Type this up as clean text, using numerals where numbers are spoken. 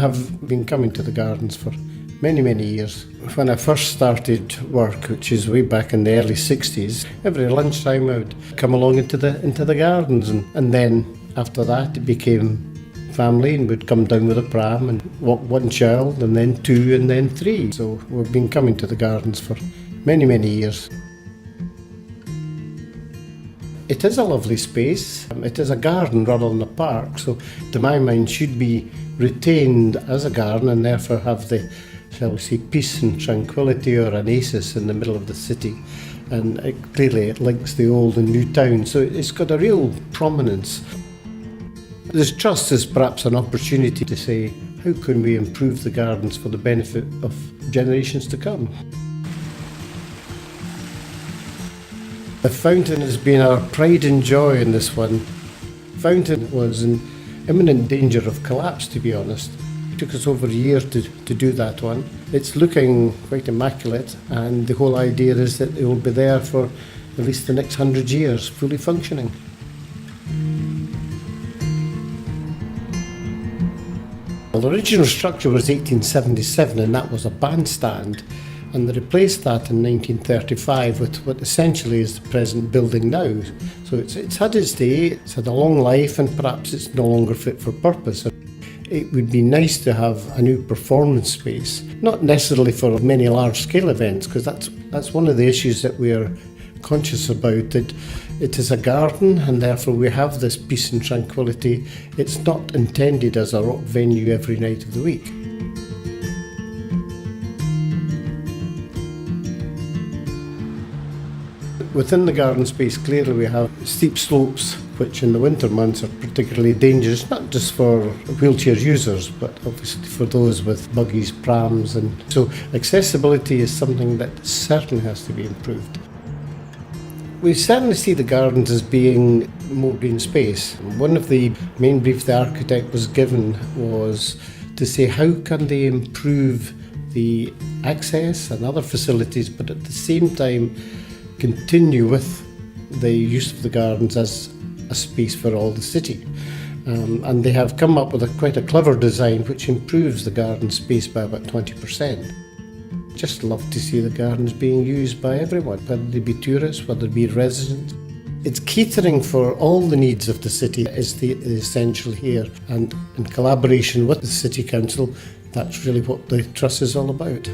have been coming to the gardens for many, many years. When I first started work, which is way back in the early 60s, every lunchtime I would come along into the gardens, and then after that it became family, and we'd come down with a pram and walk one child, and then two, and then three. So we've been coming to the gardens for many, many years. It is a lovely space. It is a garden rather than a park, so to my mind should be retained as a garden and therefore have the, shall we say, peace and tranquility or an oasis in the middle of the city. And clearly it links the old and new town, so it's got a real prominence. This trust is perhaps an opportunity to say, how can we improve the gardens for the benefit of generations to come? The fountain has been our pride and joy in this one. The fountain was in imminent danger of collapse, to be honest. It took us over a year to do that one. It's looking quite immaculate, and the whole idea is that it will be there for at least the next 100 years, fully functioning. Well, the original structure was 1877, and that was a bandstand. And they replaced that in 1935 with what essentially is the present building now. So it's had its day, it's had a long life, and perhaps it's no longer fit for purpose. It would be nice to have a new performance space, not necessarily for many large-scale events, because that's one of the issues that we are conscious about, that it is a garden and therefore we have this peace and tranquility. It's not intended as a rock venue every night of the week. Within the garden space, clearly we have steep slopes, which in the winter months are particularly dangerous, not just for wheelchair users, but obviously for those with buggies, prams, and so accessibility is something that certainly has to be improved. We certainly see the gardens as being more green space. One of the main briefs the architect was given was to say how can they improve the access and other facilities, but at the same time continue with the use of the gardens as a space for all the city. And they have come up with quite a clever design which improves the garden space by about 20%. Just love to see the gardens being used by everyone, whether they be tourists, whether they be residents. It's catering for all the needs of the city is the essential here, and in collaboration with the City Council, that's really what the Trust is all about.